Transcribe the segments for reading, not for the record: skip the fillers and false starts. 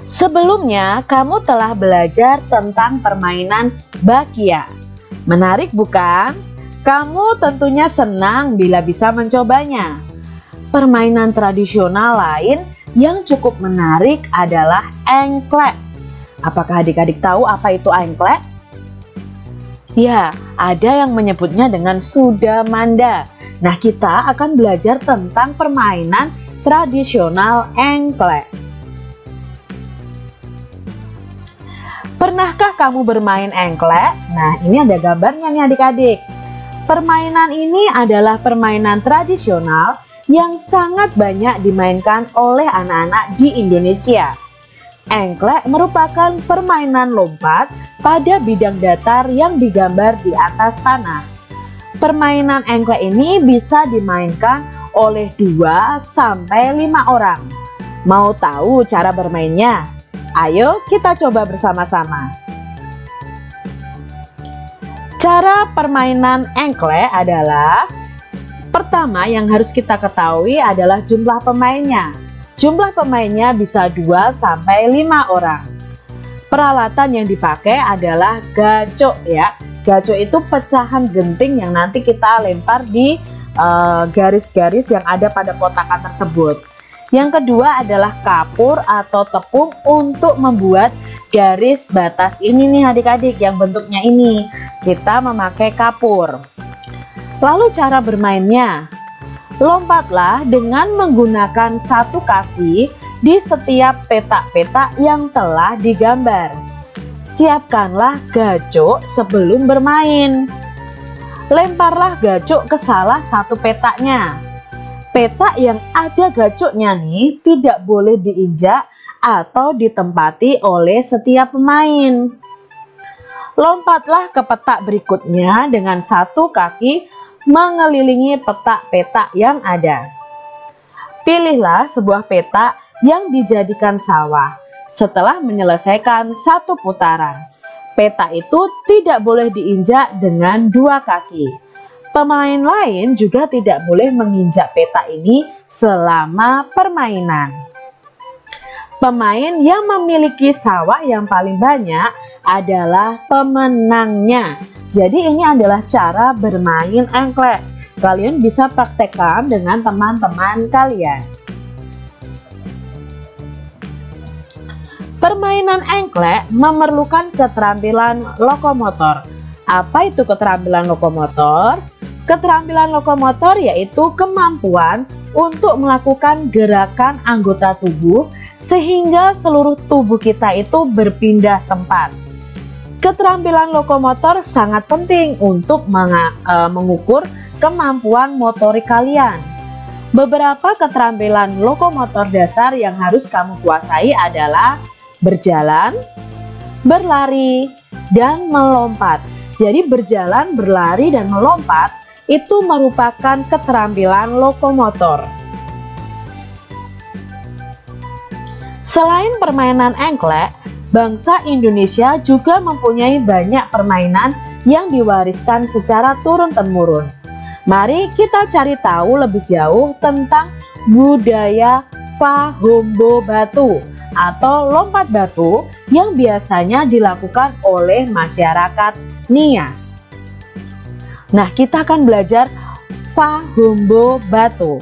Sebelumnya, kamu telah belajar tentang permainan bakia. Menarik bukan? Kamu tentunya senang bila bisa mencobanya. Permainan tradisional lain yang cukup menarik adalah engklek. Apakah adik-adik tahu apa itu engklek? Ya, ada yang menyebutnya dengan sudamanda. Nah, kita akan belajar tentang permainan tradisional engklek. Pernahkah kamu bermain engklek? Nah, ini ada gambarnya nih adik-adik. Permainan ini adalah permainan tradisional yang sangat banyak dimainkan oleh anak-anak di Indonesia. Engklek merupakan permainan lompat pada bidang datar yang digambar di atas tanah. Permainan engklek ini bisa dimainkan oleh 2 sampai 5 orang. Mau tahu cara bermainnya? Ayo kita coba bersama-sama. Cara permainan engklek adalah, pertama yang harus kita ketahui adalah jumlah pemainnya. Jumlah pemainnya bisa 2 sampai 5 orang. Peralatan yang dipakai adalah gacok ya. Gacok itu pecahan genting yang nanti kita lempar di garis-garis yang ada pada kotakan tersebut. Yang kedua adalah kapur atau tepung untuk membuat garis batas ini nih adik-adik, yang bentuknya ini. Kita memakai kapur. Lalu cara bermainnya, lompatlah dengan menggunakan 1 kaki di setiap petak-petak yang telah digambar. Siapkanlah gacok sebelum bermain. Lemparlah gacok ke salah satu petaknya. Petak yang ada gacoknya nih tidak boleh diinjak atau ditempati oleh setiap pemain. Lompatlah ke petak berikutnya dengan 1 kaki mengelilingi petak-petak yang ada. Pilihlah sebuah petak yang dijadikan sawah. Setelah menyelesaikan 1 putaran, petak itu tidak boleh diinjak dengan 2 kaki. Pemain lain juga tidak boleh menginjak petak ini selama permainan. Pemain yang memiliki sawah yang paling banyak adalah pemenangnya. Jadi ini adalah cara bermain engklek. Kalian bisa praktekkan dengan teman-teman kalian. Permainan engklek memerlukan keterampilan lokomotor. Apa itu keterampilan lokomotor? Keterampilan lokomotor yaitu kemampuan untuk melakukan gerakan anggota tubuh sehingga seluruh tubuh kita itu berpindah tempat. Keterampilan lokomotor sangat penting untuk mengukur kemampuan motorik kalian. Beberapa keterampilan lokomotor dasar yang harus kamu kuasai adalah berjalan, berlari, dan melompat. Jadi berjalan, berlari, dan melompat itu merupakan keterampilan lokomotor. Selain permainan engklek, bangsa Indonesia juga mempunyai banyak permainan yang diwariskan secara turun-temurun. Mari kita cari tahu lebih jauh tentang budaya Fahombo Batu atau lompat batu yang biasanya dilakukan oleh masyarakat Nias. Nah, kita akan belajar Fahombo Batu.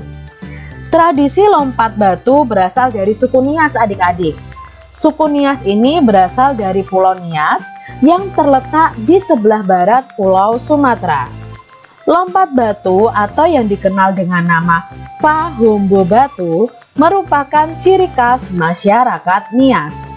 Tradisi lompat batu berasal dari suku Nias adik-adik. Suku Nias ini berasal dari Pulau Nias yang terletak di sebelah barat Pulau Sumatera. Lompat batu atau yang dikenal dengan nama Fahombo Batu merupakan ciri khas masyarakat Nias.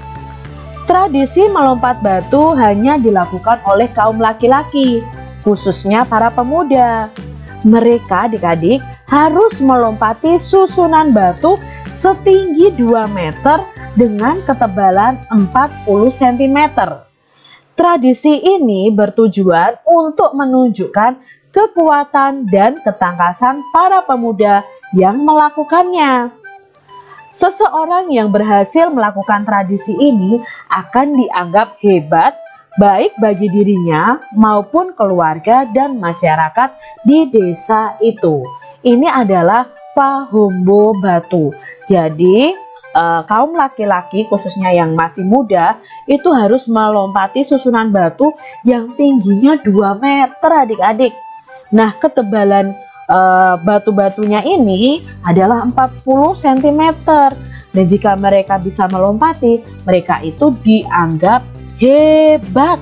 Tradisi melompat batu hanya dilakukan oleh kaum laki-laki, khususnya para pemuda. Mereka adik-adik harus melompati susunan batu setinggi 2 meter dengan ketebalan 40 cm. Tradisi ini bertujuan untuk menunjukkan kekuatan dan ketangkasan para pemuda yang melakukannya. Seseorang yang berhasil melakukan tradisi ini akan dianggap hebat baik bagi dirinya maupun keluarga dan masyarakat di desa itu. Ini adalah Fahombo Batu. Jadi kaum laki-laki khususnya yang masih muda itu harus melompati susunan batu yang tingginya 2 meter adik-adik. Nah, ketebalan batu-batunya ini adalah 40 cm. Dan jika mereka bisa melompati, mereka itu dianggap hebat.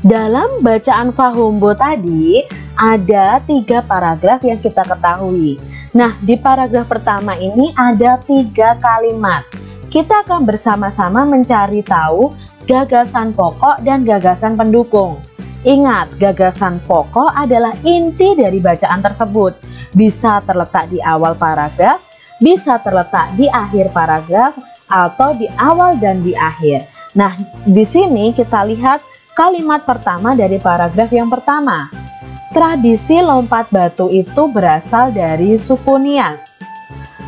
Dalam bacaan Fahumbo tadi ada 3 paragraf yang kita ketahui. Nah, di paragraf pertama ini ada 3 kalimat. Kita akan bersama-sama mencari tahu gagasan pokok dan gagasan pendukung. Ingat, gagasan pokok adalah inti dari bacaan tersebut. Bisa terletak di awal paragraf, bisa terletak di akhir paragraf, atau di awal dan di akhir. Nah, di sini kita lihat kalimat pertama dari paragraf yang pertama. Tradisi lompat batu itu berasal dari suku Nias.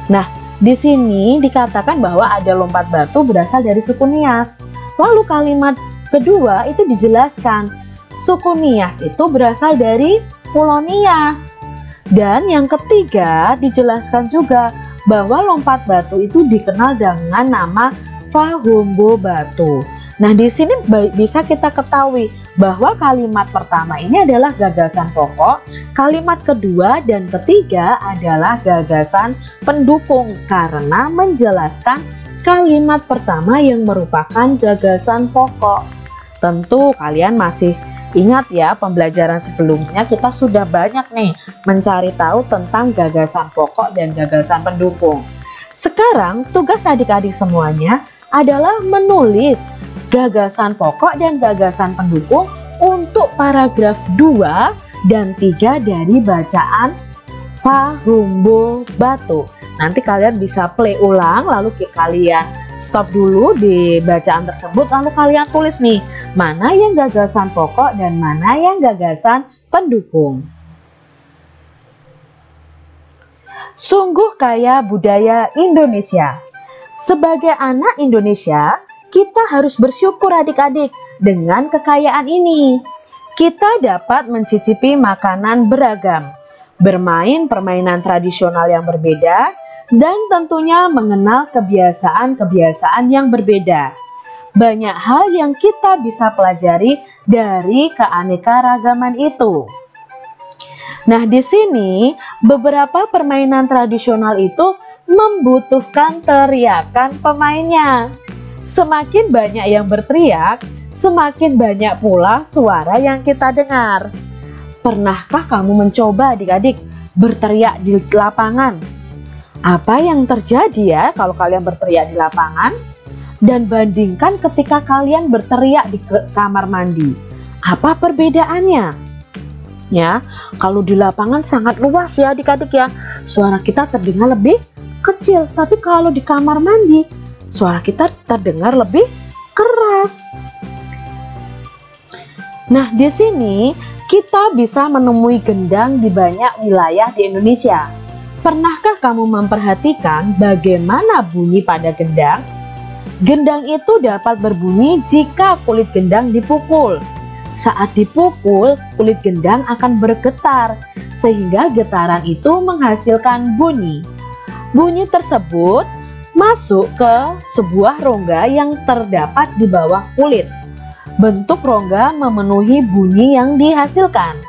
Nah, di sini dikatakan bahwa ada lompat batu berasal dari suku Nias. Lalu kalimat kedua itu dijelaskan, suku Nias itu berasal dari Pulau Nias. Dan yang ketiga dijelaskan juga bahwa lompat batu itu dikenal dengan nama Fahumbo Batu. Nah, di sini bisa kita ketahui bahwa kalimat pertama ini adalah gagasan pokok, kalimat kedua dan ketiga adalah gagasan pendukung karena menjelaskan kalimat pertama yang merupakan gagasan pokok. Tentu kalian masih ingat ya, pembelajaran sebelumnya kita sudah banyak nih mencari tahu tentang gagasan pokok dan gagasan pendukung. Sekarang tugas adik-adik semuanya adalah menulis gagasan pokok dan gagasan pendukung untuk paragraf 2 dan 3 dari bacaan Fahumbo Batu. Nanti kalian bisa play ulang, lalu kalian stop dulu di bacaan tersebut, lalu kalian tulis nih mana yang gagasan pokok dan mana yang gagasan pendukung. Sungguh kaya budaya Indonesia. Sebagai anak Indonesia, kita harus bersyukur adik-adik dengan kekayaan ini. Kita dapat mencicipi makanan beragam, bermain permainan tradisional yang berbeda, dan tentunya mengenal kebiasaan-kebiasaan yang berbeda. Banyak hal yang kita bisa pelajari dari keanekaragaman itu. Nah, di sini beberapa permainan tradisional itu membutuhkan teriakan pemainnya. Semakin banyak yang berteriak, semakin banyak pula suara yang kita dengar. Pernahkah kamu mencoba adik-adik berteriak di lapangan? Apa yang terjadi ya kalau kalian berteriak di lapangan? Dan bandingkan ketika kalian berteriak di kamar mandi. Apa perbedaannya? Ya, kalau di lapangan sangat luas ya adik-adik ya. Suara kita terdengar lebih kecil, tapi kalau di kamar mandi suara kita terdengar lebih keras. Nah, di sini kita bisa menemui gendang di banyak wilayah di Indonesia. Pernahkah kamu memperhatikan bagaimana bunyi pada gendang? Gendang itu dapat berbunyi jika kulit gendang dipukul. Saat dipukul, kulit gendang akan bergetar, sehingga getaran itu menghasilkan bunyi. Bunyi tersebut masuk ke sebuah rongga yang terdapat di bawah kulit. Bentuk rongga memenuhi bunyi yang dihasilkan.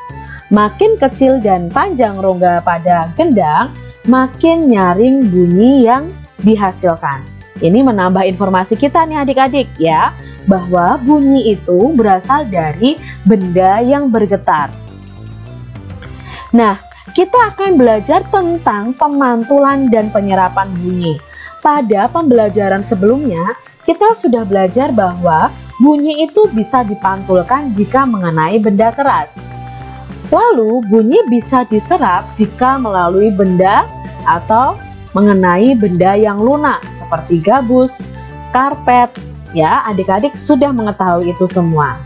Makin kecil dan panjang rongga pada gendang, makin nyaring bunyi yang dihasilkan. Ini menambah informasi kita nih adik-adik ya, bahwa bunyi itu berasal dari benda yang bergetar. Nah, kita akan belajar tentang pemantulan dan penyerapan bunyi. Pada pembelajaran sebelumnya, kita sudah belajar bahwa bunyi itu bisa dipantulkan jika mengenai benda keras. Lalu, bunyi bisa diserap jika melalui benda atau mengenai benda yang lunak seperti gabus, karpet. Ya, adik-adik sudah mengetahui itu semua.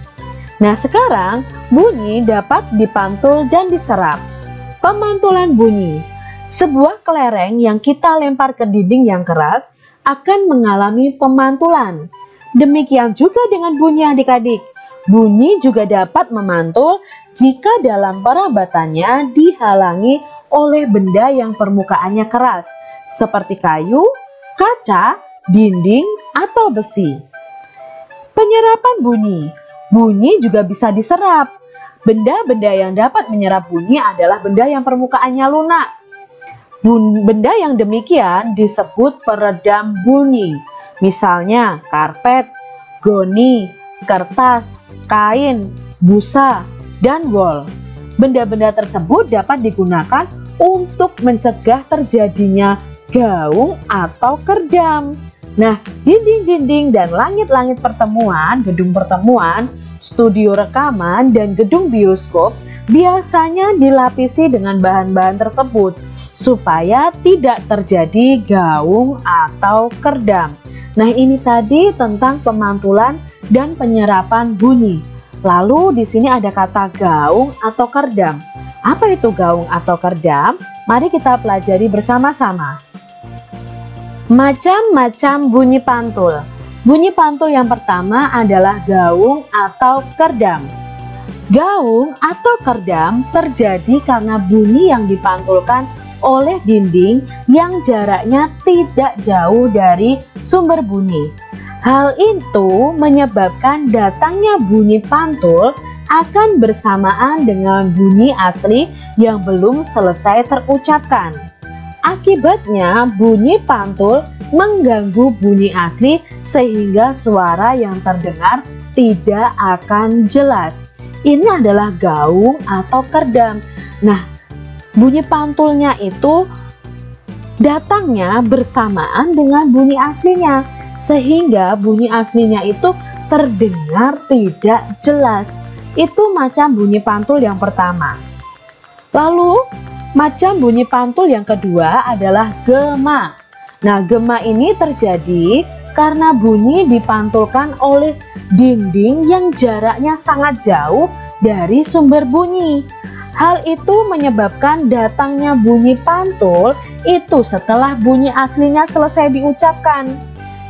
Nah, sekarang bunyi dapat dipantul dan diserap. Pemantulan bunyi. Sebuah kelereng yang kita lempar ke dinding yang keras akan mengalami pemantulan. Demikian juga dengan bunyi adik-adik. Bunyi juga dapat memantul jika dalam perabatannya dihalangi oleh benda yang permukaannya keras, seperti kayu, kaca, dinding, atau besi. Penyerapan bunyi. Bunyi juga bisa diserap. Benda-benda yang dapat menyerap bunyi adalah benda yang permukaannya lunak. Benda yang demikian disebut peredam bunyi. Misalnya karpet, goni, kertas, kain, busa, dan wol. Benda-benda tersebut dapat digunakan untuk mencegah terjadinya gaung atau kerdam. Nah, dinding-dinding dan langit-langit pertemuan, gedung pertemuan, studio rekaman, dan gedung bioskop biasanya dilapisi dengan bahan-bahan tersebut supaya tidak terjadi gaung atau kerdam. Nah, ini tadi tentang pemantulan dan penyerapan bunyi. Lalu di sini ada kata gaung atau kerdam. Apa itu gaung atau kerdam? Mari kita pelajari bersama-sama. Macam-macam bunyi pantul. Bunyi pantul yang pertama adalah gaung atau kerdam. Gaung atau kerdam terjadi karena bunyi yang dipantulkan oleh dinding yang jaraknya tidak jauh dari sumber bunyi. Hal itu menyebabkan datangnya bunyi pantul akan bersamaan dengan bunyi asli yang belum selesai terucapkan. Akibatnya bunyi pantul mengganggu bunyi asli sehingga suara yang terdengar tidak akan jelas. Ini adalah gaung atau kerdam. Nah, bunyi pantulnya itu datangnya bersamaan dengan bunyi aslinya, sehingga bunyi aslinya itu terdengar tidak jelas. Itu macam bunyi pantul yang pertama. Lalu macam bunyi pantul yang kedua adalah gema. Nah, gema ini terjadi karena bunyi dipantulkan oleh dinding yang jaraknya sangat jauh dari sumber bunyi. Hal itu menyebabkan datangnya bunyi pantul itu setelah bunyi aslinya selesai diucapkan.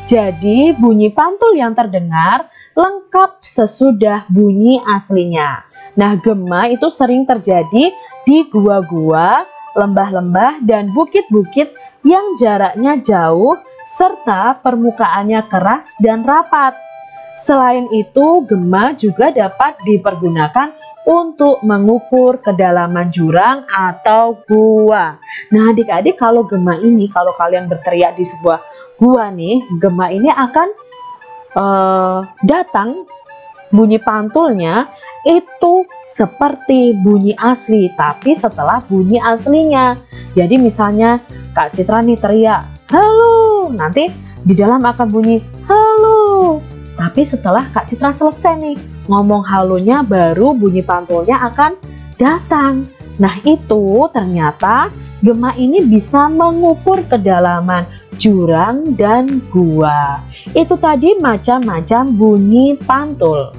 Jadi bunyi pantul yang terdengar lengkap sesudah bunyi aslinya. Nah, gema itu sering terjadi di gua-gua, lembah-lembah, dan bukit-bukit yang jaraknya jauh serta permukaannya keras dan rapat. Selain itu, gema juga dapat dipergunakan untuk mengukur kedalaman jurang atau gua. Nah, adik-adik, kalau gema ini, kalau kalian berteriak di sebuah gua nih, gema ini akan datang bunyi pantulnya itu seperti bunyi asli, tapi setelah bunyi aslinya. Jadi misalnya Kak Citra nih teriak, halo, nanti di dalam akan bunyi halo. Tapi setelah Kak Citra selesai nih ngomong halonya, baru bunyi pantulnya akan datang. Nah, itu ternyata gema ini bisa mengukur kedalaman jurang dan gua. Itu tadi macam-macam bunyi pantul.